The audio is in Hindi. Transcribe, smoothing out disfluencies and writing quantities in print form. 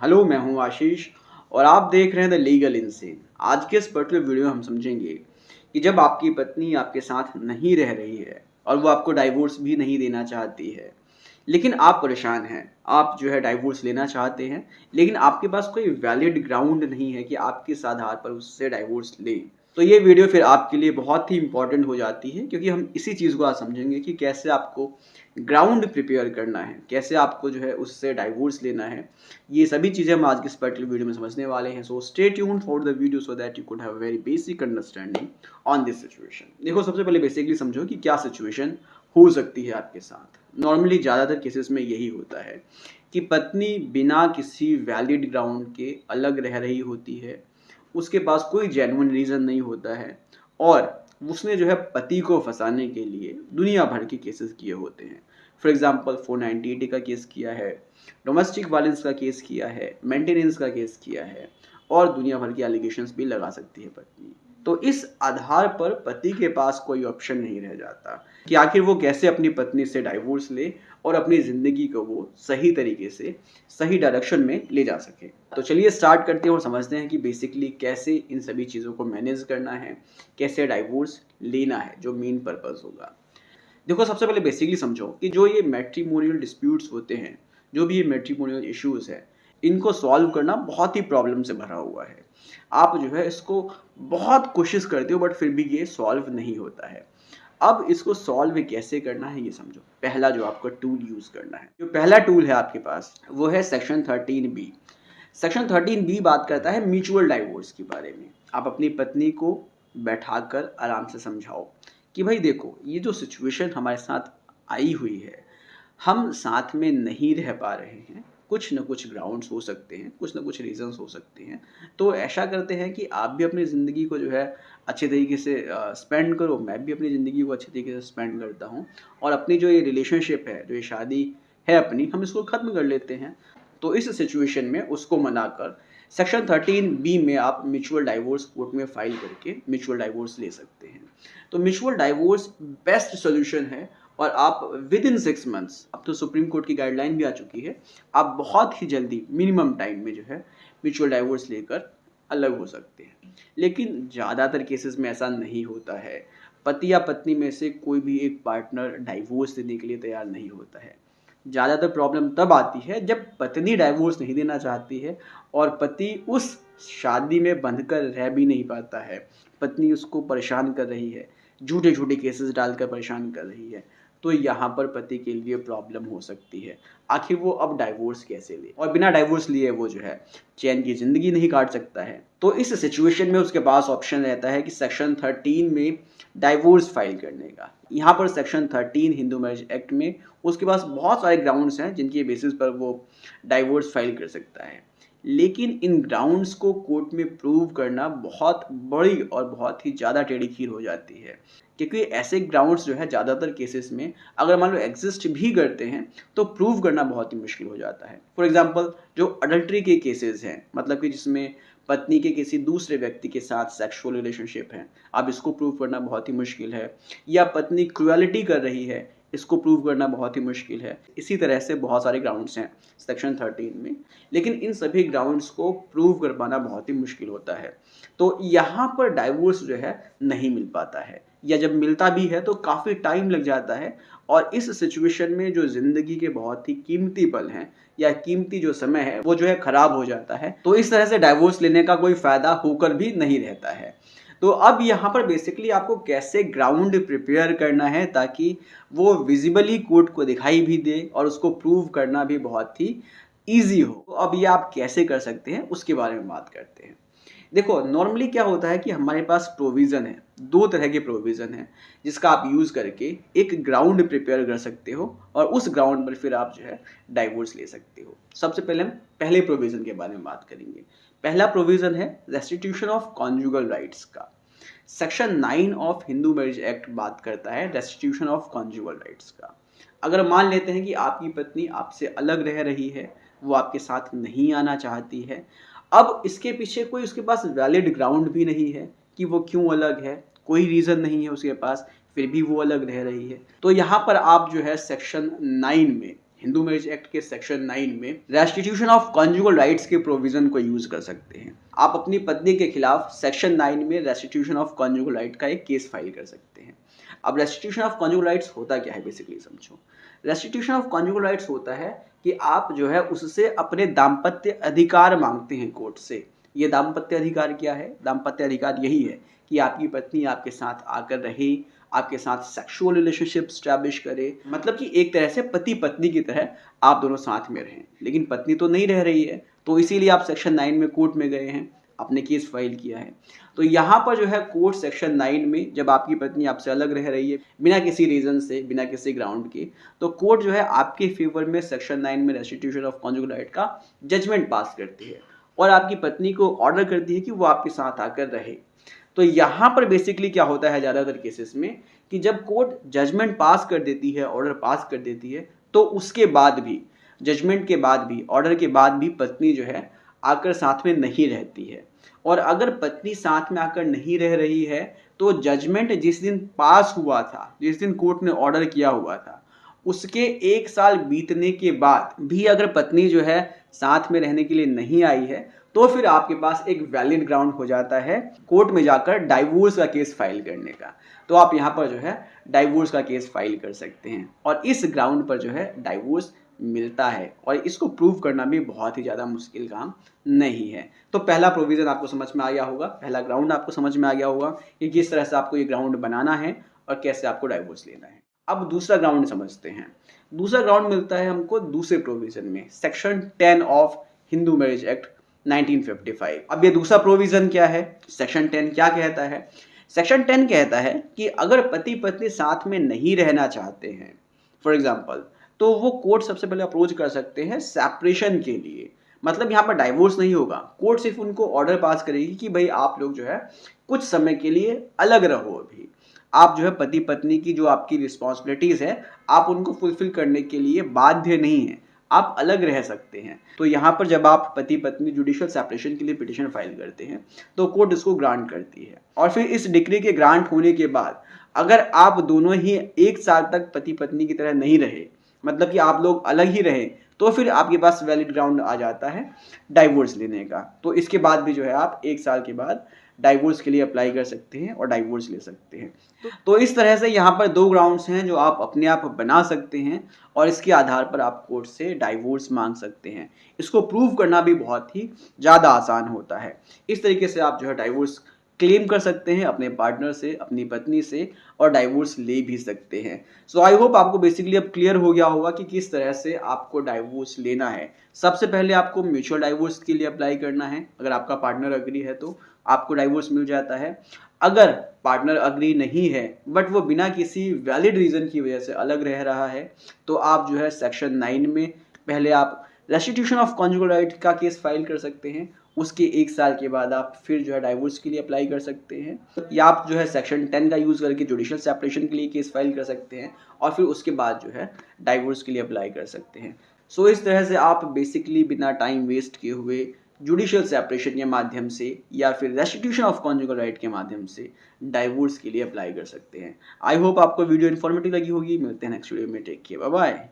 हेलो, मैं हूं आशीष और आप देख रहे हैं द लीगल इंसेन। आज के इस पर्टिकुलर वीडियो में हम समझेंगे कि जब आपकी पत्नी आपके साथ नहीं रह रही है और वो आपको डाइवोर्स भी नहीं देना चाहती है, लेकिन आप परेशान हैं, आप जो है डाइवोर्स लेना चाहते हैं, लेकिन आपके पास कोई वैलिड ग्राउंड नहीं है कि आप किस आधार पर उससे डाइवोर्स लें। तो ये वीडियो फिर आपके लिए बहुत ही इंपॉर्टेंट हो जाती है, क्योंकि हम इसी चीज़ को आज समझेंगे कि कैसे आपको ग्राउंड प्रिपेयर करना है, कैसे आपको जो है उससे डाइवोर्स लेना है। ये सभी चीज़ें हम आज की इस पर्टिकुलर वीडियो में समझने वाले हैं। So stay tuned for the video so that you could have a very basic understanding on this situation. देखो, सबसे पहले बेसिकली समझो कि क्या सिचुएशन हो सकती है आपके साथ। नॉर्मली ज़्यादातर केसेस में यही होता है कि पत्नी बिना किसी वैलिड ग्राउंड के अलग रह रही होती है, उसके पास कोई जेन्युइन रीज़न नहीं होता है और उसने जो है पति को फंसाने के लिए दुनिया भर के केसेस किए होते हैं। फॉर एग्जांपल 490 का केस किया है, डोमेस्टिक वायलेंस का केस किया है, मेंटेनेंस का केस किया है और दुनिया भर के एलिगेशंस भी लगा सकती है पत्नी। तो इस आधार पर पति के पास कोई ऑप्शन नहीं रह जाता कि आखिर वो कैसे अपनी पत्नी से डाइवोर्स ले और अपनी ज़िंदगी को वो सही तरीके से सही डायरेक्शन में ले जा सके। तो चलिए स्टार्ट करते हैं और समझते हैं कि बेसिकली कैसे इन सभी चीज़ों को मैनेज करना है, कैसे डाइवोर्स लेना है, जो मेन पर्पस होगा। देखो, सबसे पहले बेसिकली समझो कि जो ये मैट्रिमोनियल डिस्प्यूट्स होते हैं, जो भी ये मैट्रिमोनियल इश्यूज़ है, इनको सॉल्व करना बहुत ही प्रॉब्लम से भरा हुआ है। आप जो है इसको बहुत कोशिश करते हो बट फिर भी ये सॉल्व नहीं होता है। अब इसको सॉल्व कैसे करना है ये समझो। पहला जो आपको टूल यूज़ करना है, जो पहला टूल है आपके पास, वो है सेक्शन 13 बी। सेक्शन 13 बी बात करता है म्यूचुअल डाइवोर्स के बारे में। आप अपनी पत्नी को बैठाकर आराम से समझाओ कि भाई देखो, ये जो सिचुएशन हमारे साथ आई हुई है, हम साथ में नहीं रह पा रहे हैं, कुछ न कुछ ग्राउंड्स हो सकते हैं, कुछ न कुछ रीज़न्स हो सकते हैं। तो ऐसा करते हैं कि आप भी अपनी ज़िंदगी को जो है अच्छे तरीके से स्पेंड करो, मैं भी अपनी ज़िंदगी को अच्छे तरीके से स्पेंड करता हूँ और अपनी जो ये रिलेशनशिप है, जो ये शादी है अपनी, हम इसको ख़त्म कर लेते हैं। तो इस सिचुएशन में उसको मनाकर सेक्शन 13 बी में आप म्यूचुअल डाइवोर्स कोर्ट में फाइल करके म्यूचुअल डाइवोर्स ले सकते हैं। तो म्यूचुअल डाइवोर्स बेस्ट सोल्यूशन है और आप विद इन 6 मंथ्स, अब तो सुप्रीम कोर्ट की गाइडलाइन भी आ चुकी है, आप बहुत ही जल्दी मिनिमम टाइम में जो है म्यूचुअल डाइवोर्स लेकर अलग हो सकते हैं। लेकिन ज़्यादातर केसेस में ऐसा नहीं होता है। पति या पत्नी में से कोई भी एक पार्टनर डाइवोर्स देने के लिए तैयार नहीं होता है। ज़्यादातर प्रॉब्लम तब आती है जब पत्नी डाइवोर्स नहीं देना चाहती है और पति उस शादी में बंधकर रह भी नहीं पाता है। पत्नी उसको परेशान कर रही है, झूठे-झूठे केसेस डालकर परेशान कर रही है। तो यहाँ पर पति के लिए प्रॉब्लम हो सकती है। आखिर वो अब डाइवोर्स कैसे ले, और बिना डाइवोर्स लिए वो जो है चैन की ज़िंदगी नहीं काट सकता है। तो इस सिचुएशन में उसके पास ऑप्शन रहता है कि सेक्शन 13 में डाइवोर्स फाइल करने का। यहाँ पर सेक्शन 13 हिंदू मैरिज एक्ट में उसके पास बहुत सारे ग्राउंड्स हैं जिनके बेसिस पर वो डाइवोर्स फाइल कर सकता है। लेकिन इन ग्राउंड्स को कोर्ट में प्रूव करना बहुत बड़ी और बहुत ही ज़्यादा टेढ़ी खीर हो जाती है, क्योंकि ऐसे ग्राउंड्स जो है ज़्यादातर केसेस में अगर मान लो एग्जिस्ट भी करते हैं तो प्रूव करना बहुत ही मुश्किल हो जाता है। फॉर एग्जांपल, जो अडल्ट्री के केसेस हैं, मतलब कि जिसमें पत्नी के किसी दूसरे व्यक्ति के साथ सेक्सुअल रिलेशनशिप है, अब इसको प्रूव करना बहुत ही मुश्किल है। या पत्नी क्रुएलिटी कर रही है, इसको प्रूव करना बहुत ही मुश्किल है। इसी तरह से बहुत सारे ग्राउंड्स हैं सेक्शन 13 में, लेकिन इन सभी ग्राउंड्स को प्रूव कर पाना बहुत ही मुश्किल होता है। तो यहाँ पर डाइवोर्स जो है नहीं मिल पाता है, या जब मिलता भी है तो काफ़ी टाइम लग जाता है। और इस सिचुएशन में जो ज़िंदगी के बहुत ही कीमती पल हैं या कीमती जो समय है वो जो है ख़राब हो जाता है। तो इस तरह से डाइवोर्स लेने का कोई फ़ायदा होकर भी नहीं रहता है। तो अब यहाँ पर बेसिकली आपको कैसे ग्राउंड प्रिपेयर करना है ताकि वो विजिबली कोर्ट को दिखाई भी दे और उसको प्रूव करना भी बहुत ही ईजी हो। तो अब ये आप कैसे कर सकते हैं उसके बारे में बात करते हैं। देखो, नॉर्मली क्या होता है कि हमारे पास प्रोविज़न है, 2 तरह के प्रोविज़न हैं जिसका आप यूज़ करके एक ग्राउंड प्रिपेयर कर सकते हो और उस ग्राउंड पर फिर आप जो है डाइवोर्स ले सकते हो। सबसे पहले हम पहले प्रोविज़न के बारे में बात करेंगे। पहला प्रोविज़न है रेस्टिट्यूशन ऑफ कॉन्जुगल राइट्स का। Section 9 of Hindu marriage act बात करता है रेस्टिट्यूशन ऑफ कॉन्जुगल राइट्स का। अगर मान लेते हैं कि आपकी पत्नी आपसे अलग रह रही है, वो आपके साथ नहीं आना चाहती है, अब इसके पीछे कोई उसके पास वैलिड ग्राउंड भी नहीं है कि वो क्यों अलग है, कोई रीज़न नहीं है उसके पास, फिर भी वो अलग रह रही है। तो यहाँ पर आप जो है सेक्शन 9 में हिंदू मैरिज एक्ट के सेक्शन 9 में रेस्टिट्यूशन ऑफ कॉन्जुगल राइट्स के प्रोविजन को यूज कर सकते हैं। आप अपनी पत्नी के खिलाफ सेक्शन 9 में रेस्टिट्यूशन ऑफ कॉन्जुगल राइट का एक केस फाइल कर सकते हैं। अब रेस्टिट्यूशन ऑफ कॉन्जुगल राइट्स होता क्या है, बेसिकली समझो। रेस्टिट्यूशन ऑफ कॉन्जुगल राइट्स होता है कि आप जो है उससे अपने दाम्पत्य अधिकार मांगते हैं कोर्ट से। ये दाम्पत्य अधिकार क्या है? दाम्पत्य अधिकार यही है कि आपकी पत्नी आपके साथ आकर रहे, आपके साथ सेक्सुअल रिलेशनशिप स्टैब्लिश करे, मतलब कि एक तरह से पति पत्नी की तरह आप दोनों साथ में रहें। लेकिन पत्नी तो नहीं रह रही है, तो इसीलिए आप सेक्शन 9 में कोर्ट में गए हैं, आपने केस फाइल किया है। तो यहाँ पर जो है कोर्ट सेक्शन 9 में जब आपकी पत्नी आपसे अलग रह रही है बिना किसी रीजन से, बिना किसी ग्राउंड के, तो कोर्ट जो है आपके फेवर में सेक्शन 9 में रेस्टिट्यूशन ऑफ कॉन्जुगल राइट का जजमेंट पास करती है और आपकी पत्नी को ऑर्डर करती है कि वो आपके साथ आकर रहे। तो यहाँ पर बेसिकली क्या होता है ज़्यादातर केसेस में कि जब कोर्ट जजमेंट पास कर देती है, ऑर्डर पास कर देती है, तो उसके बाद भी, जजमेंट के बाद भी, ऑर्डर के बाद भी पत्नी जो है आकर साथ में नहीं रहती है। और अगर पत्नी साथ में आकर नहीं रह रही है तो जजमेंट जिस दिन पास हुआ था, जिस दिन कोर्ट ने ऑर्डर किया हुआ था, उसके 1 साल बीतने के बाद भी अगर पत्नी जो है साथ में रहने के लिए नहीं आई है, तो फिर आपके पास एक वैलिड ग्राउंड हो जाता है कोर्ट में जाकर डाइवोर्स का केस फाइल करने का। तो आप यहाँ पर जो है डाइवोर्स का केस फाइल कर सकते हैं और इस ग्राउंड पर जो है डाइवोर्स मिलता है और इसको प्रूव करना भी बहुत ही ज़्यादा मुश्किल काम नहीं है। तो पहला प्रोविज़न आपको समझ में आ गया होगा, पहला ग्राउंड आपको समझ में आ गया होगा कि किस तरह से आपको ये ग्राउंड बनाना है और कैसे आपको डाइवोर्स लेना है। अब दूसरा ग्राउंड समझते हैं। दूसरा ग्राउंड मिलता है हमको दूसरे प्रोविज़न में, section 10 of Hindu marriage act 1955। अब ये दूसरा प्रोविज़न क्या है? सेक्शन 10 क्या कहता है? सेक्शन 10 कहता है कि अगर पति पत्नी साथ में नहीं रहना चाहते हैं, फॉर एग्जाम्पल, तो वो कोर्ट सबसे पहले अप्रोच कर सकते हैं सेपरेशन के लिए। मतलब यहाँ पर डाइवोर्स नहीं होगा, कोर्ट सिर्फ उनको ऑर्डर पास करेगी कि भाई आप लोग जो है कुछ समय के लिए अलग रहो। अभी आप जो है पति पत्नी की जो आपकी रिस्पॉन्सिबिलिटीज़ है आप उनको फुलफिल करने के लिए बाध्य नहीं है, आप अलग रह सकते हैं। तो यहाँ पर जब आप पति पत्नी जुडिशियल सेपरेशन के लिए पिटीशन फाइल करते हैं तो कोर्ट इसको ग्रांट करती है और फिर इस डिक्री के ग्रांट होने के बाद अगर आप दोनों ही 1 साल तक पति पत्नी की तरह नहीं रहे, मतलब कि आप लोग अलग ही रहे, तो फिर आपके पास वैलिड ग्राउंड आ जाता है डाइवोर्स लेने का। तो इसके बाद भी जो है आप 1 साल के बाद डाइवोर्स के लिए अप्लाई कर सकते हैं और डाइवोर्स ले सकते हैं। तो इस तरह से यहाँ पर 2 ग्राउंड्स हैं जो आप अपने आप बना सकते हैं और इसके आधार पर आप कोर्ट से डाइवोर्स मांग सकते हैं। इसको प्रूव करना भी बहुत ही ज़्यादा आसान होता है। इस तरीके से आप जो है डाइवोर्स क्लेम कर सकते हैं अपने पार्टनर से, अपनी पत्नी से, और डाइवोर्स ले भी सकते हैं। सो आई होप आपको बेसिकली अब क्लियर हो गया होगा कि किस तरह से आपको डाइवोर्स लेना है। सबसे पहले आपको म्यूचुअल डाइवोर्स के लिए अप्लाई करना है। अगर आपका पार्टनर अग्री है तो आपको डाइवोर्स मिल जाता है। अगर पार्टनर अग्री नहीं है बट वो बिना किसी वैलिड रीज़न की वजह से अलग रह रहा है, तो आप जो है सेक्शन 9 में पहले आप रेस्टिट्यूशन ऑफ कॉन्जुगल राइट का केस फाइल कर सकते हैं। उसके 1 साल के बाद आप फिर जो है डाइवोर्स के लिए अप्लाई कर सकते हैं, या आप जो है सेक्शन 10 का यूज़ करके जुडिशियल सेपरेशन के लिए केस फाइल कर सकते हैं और फिर उसके बाद जो है डाइवोर्स के लिए अप्लाई कर सकते हैं। सो इस तरह से आप बेसिकली बिना टाइम वेस्ट किए हुए जुडिशियल सेपरेशन के माध्यम से या फिर रेस्टिट्यूशन ऑफ कॉन्जुगल राइट के माध्यम से डाइवोर्स के लिए अप्लाई कर सकते हैं। आई होप आपको वीडियो इन्फॉर्मेटिव लगी होगी। मिलते हैं नेक्स्ट वीडियो में। Take care, bye bye.